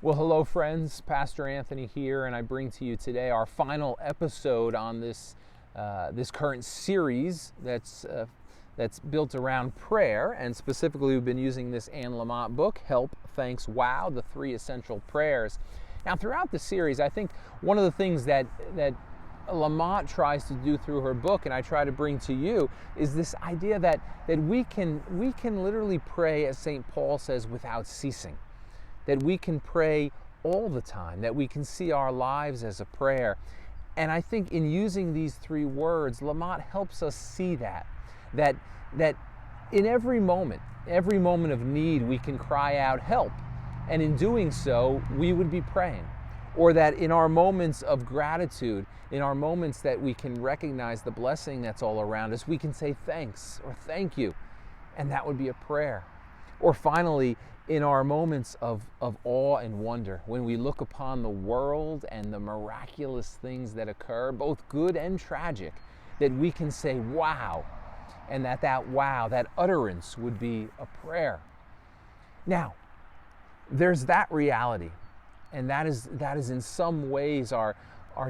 Well, hello friends, Pastor Anthony here, and I bring to you today our final episode on this current series that's built around prayer, and specifically we've been using this Anne Lamott book, Help, Thanks, Wow, the 3 Essential Prayers. Now throughout the series, I think one of the things that Lamott tries to do through her book, and I try to bring to you, is this idea that we can literally pray, as St. Paul says, without ceasing. That we can pray all the time, that we can see our lives as a prayer. And I think in using these 3 words, Lamott helps us see that in every moment of need, we can cry out, help. And in doing so, we would be praying. Or that in our moments of gratitude, in our moments that we can recognize the blessing that's all around us, we can say thanks or thank you. And that would be a prayer. Or finally, in our moments of awe and wonder, when we look upon the world and the miraculous things that occur, both good and tragic, that we can say, wow, and that wow, that utterance would be a prayer. Now, there's that reality, and that is in some ways our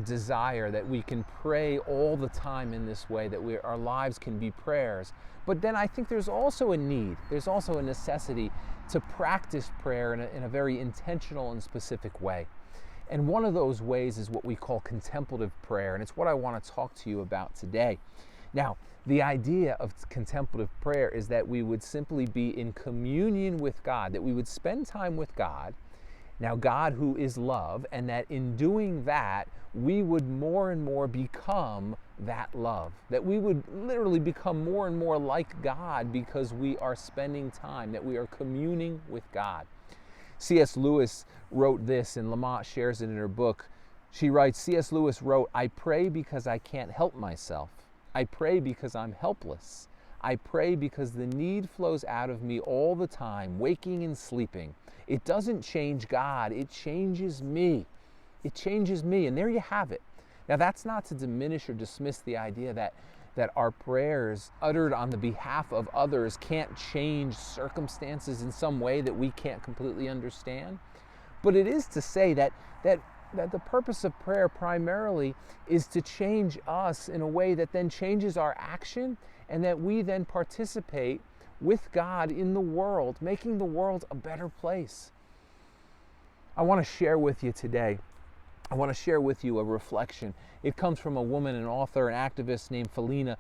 desire, that we can pray all the time in this way, that our lives can be prayers. But then I think there's also a need, there's also a necessity to practice prayer in a very intentional and specific way. And one of those ways is what we call contemplative prayer, and it's what I want to talk to you about today. Now, the idea of contemplative prayer is that we would simply be in communion with God, that we would spend time with God, now God who is love, and that in doing that, we would more and more become that love, that we would literally become more and more like God because we are spending time, that we are communing with God. C.S. Lewis wrote this, and Lamott shares it in her book. She writes, C.S. Lewis wrote, "I pray because I can't help myself. I pray because I'm helpless. I pray because the need flows out of me all the time, waking and sleeping. It doesn't change God, it changes me. It changes me." And there you have it. Now that's not to diminish or dismiss the idea that our prayers uttered on the behalf of others can't change circumstances in some way that we can't completely understand. But it is to say that the purpose of prayer primarily is to change us in a way that then changes our action, and that we then participate with God in the world, making the world a better place. I want to share with you today, I want to share with you a reflection. It comes from a woman, an author, an activist named Felina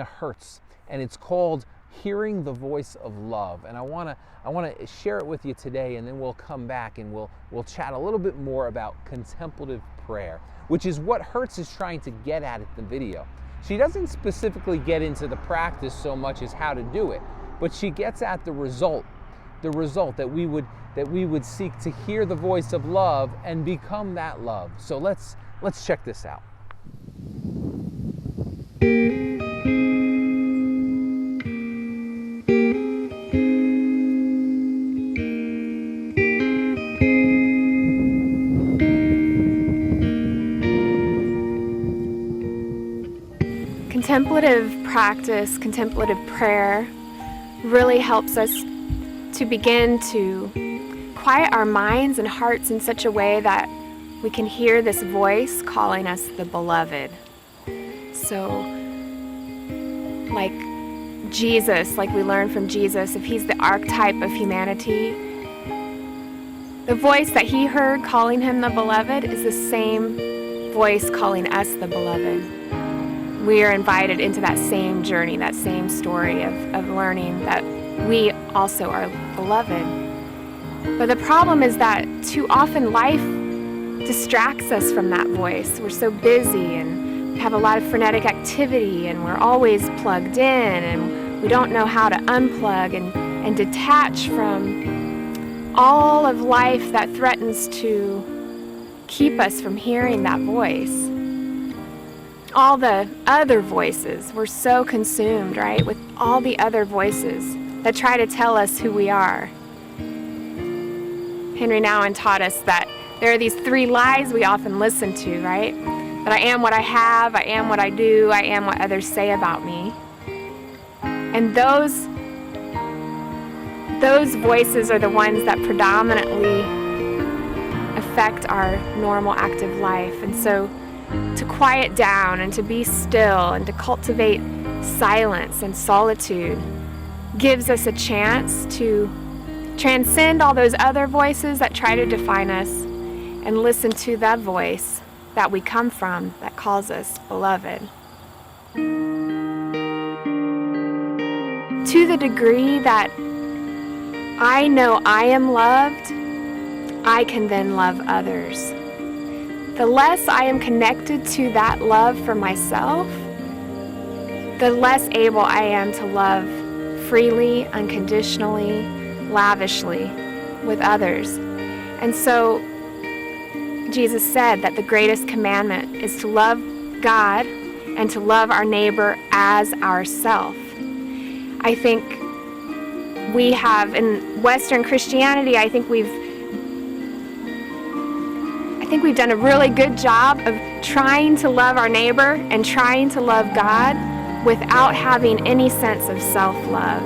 Hertz, and it's called Hearing the Voice of Love. And I want to share it with you today, and then we'll come back and we'll chat a little bit more about contemplative prayer, which is what Hertz is trying to get at in the video. She doesn't specifically get into the practice so much as how to do it, but she gets at the result that we would seek to hear the voice of love and become that love. So let's check this out. Contemplative practice, contemplative prayer really helps us to begin to quiet our minds and hearts in such a way that we can hear this voice calling us the beloved. So, like Jesus, like we learn from Jesus, if he's the archetype of humanity, the voice that he heard calling him the beloved is the same voice calling us the beloved. We are invited into that same journey, that same story of learning that we also are beloved. But the problem is that too often life distracts us from that voice. We're so busy and we have a lot of frenetic activity, and we're always plugged in, and we don't know how to unplug and detach from all of life that threatens to keep us from hearing that voice. All the other voices, we're so consumed, right, with all the other voices that try to tell us who we are. Henry Nouwen taught us that there are these 3 lies we often listen to, right? That I am what I have, I am what I do, I am what others say about me. And those voices are the ones that predominantly affect our normal active life. And so to quiet down and to be still and to cultivate silence and solitude gives us a chance to transcend all those other voices that try to define us and listen to that voice that we come from that calls us beloved. To the degree that I know I am loved, I can then love others. The less I am connected to that love for myself, the less able I am to love freely, unconditionally, lavishly with others. And so Jesus said that the greatest commandment is to love God and to love our neighbor as ourself. I think we have, in Western Christianity, I think we've done a really good job of trying to love our neighbor and trying to love God without having any sense of self-love.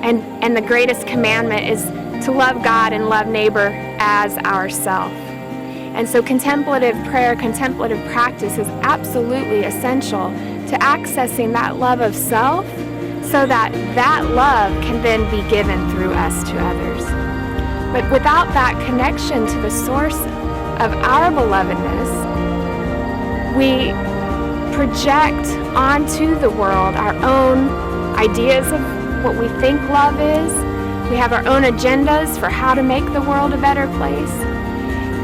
And the greatest commandment is to love God and love neighbor as ourself. And so contemplative prayer, contemplative practice is absolutely essential to accessing that love of self so that that love can then be given through us to others. But without that connection to the source of our belovedness, we project onto the world our own ideas of what we think love is. We have our own agendas for how to make the world a better place.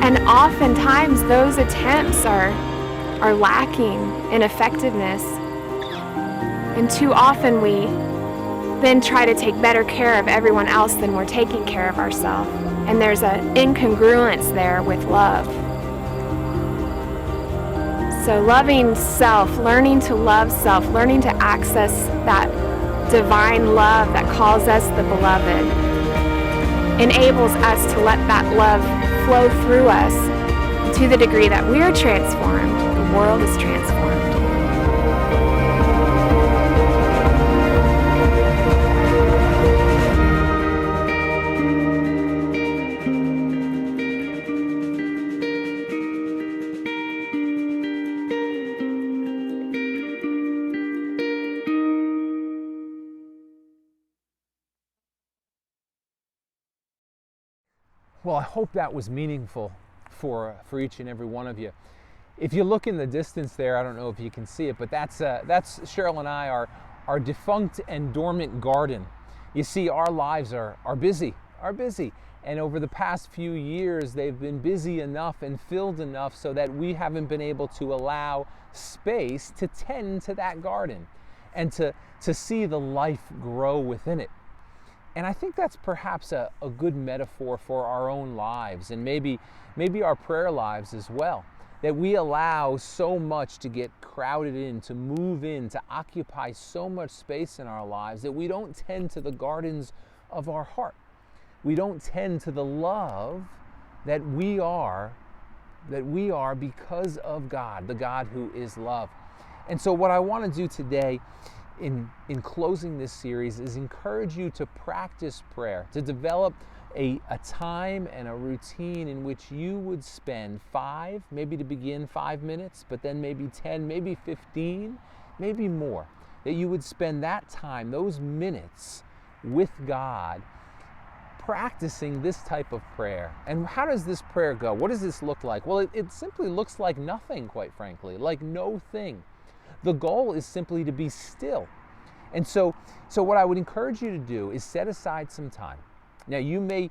And oftentimes those attempts are lacking in effectiveness. And too often we then try to take better care of everyone else than we're taking care of ourselves. And there's an incongruence there with love. So loving self, learning to love self, learning to access that divine love that calls us the beloved, enables us to let that love flow through us. To the degree that we're transformed, the world is transformed. Well, I hope that was meaningful for each and every one of you. If you look in the distance there, I don't know if you can see it, but that's Cheryl and I, our defunct and dormant garden. You see, our lives are busy. And over the past few years, they've been busy enough and filled enough so that we haven't been able to allow space to tend to that garden and to see the life grow within it. And I think that's perhaps a good metaphor for our own lives and maybe our prayer lives as well. That we allow so much to get crowded in, to move in, to occupy so much space in our lives that we don't tend to the gardens of our heart. We don't tend to the love that we are because of God, the God who is love. And so what I want to do today in closing this series is encourage you to practice prayer, to develop a time and a routine in which you would spend 5, maybe to begin 5 minutes, but then maybe 10, maybe 15, maybe more. That you would spend that time, those minutes with God, practicing this type of prayer. And how does this prayer go? What does this look like? Well, it simply looks like nothing, quite frankly, like no thing. The goal is simply to be still. And so what I would encourage you to do is set aside some time. Now you may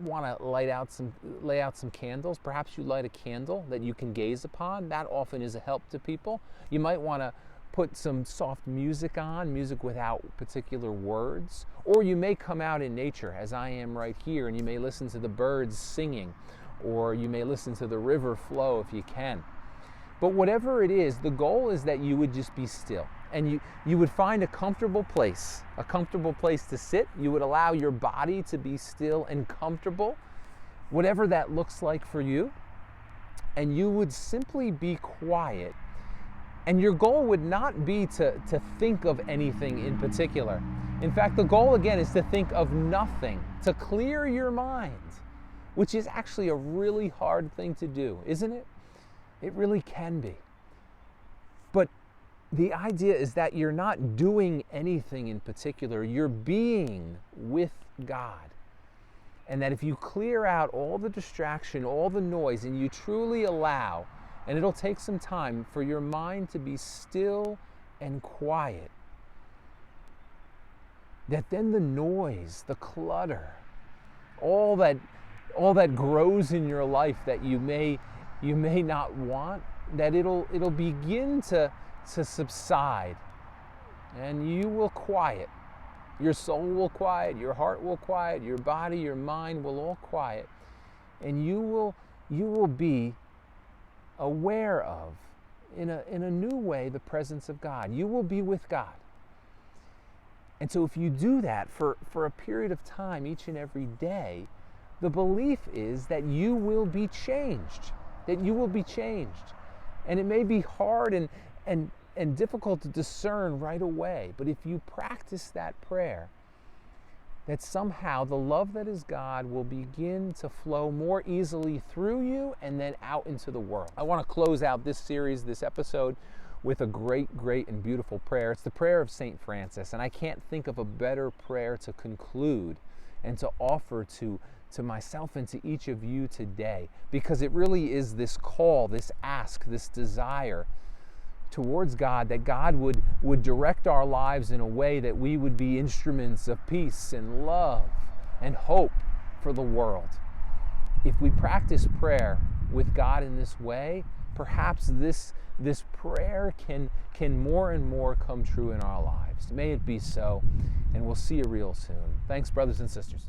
want to lay out some candles. Perhaps you light a candle that you can gaze upon. That often is a help to people. You might want to put some soft music on, music without particular words. Or you may come out in nature, as I am right here, and you may listen to the birds singing, or you may listen to the river flow if you can. But whatever it is, the goal is that you would just be still. And you would find a comfortable place to sit. You would allow your body to be still and comfortable, whatever that looks like for you. And you would simply be quiet. And your goal would not be to think of anything in particular. In fact, the goal again is to think of nothing, to clear your mind. which is actually a really hard thing to do, isn't it? It really can be. But the idea is that you're not doing anything in particular, you're being with God. And that if you clear out all the distraction, all the noise, and you truly allow, and it'll take some time for your mind to be still and quiet, that then the noise, the clutter, all that grows in your life that you may not want, that it'll begin to subside, and you will quiet. Your soul will quiet, your heart will quiet, your body, your mind will all quiet, and you will be aware of, in a new way, the presence of God. You will be with God. And so if you do that for a period of time each and every day, the belief is that you will be changed, that you will be changed. And it may be hard and difficult to discern right away, but if you practice that prayer, that somehow the love that is God will begin to flow more easily through you and then out into the world. I want to close out this series, this episode, with a great and beautiful prayer. It's the prayer of St. Francis, and I can't think of a better prayer to conclude and to offer to myself and to each of you today, because it really is this call, this ask, this desire towards God, that God would direct our lives in a way that we would be instruments of peace and love and hope for the world. If we practice prayer with God in this way, perhaps this prayer can more and more come true in our lives. May it be so, and we'll see you real soon. Thanks, brothers and sisters.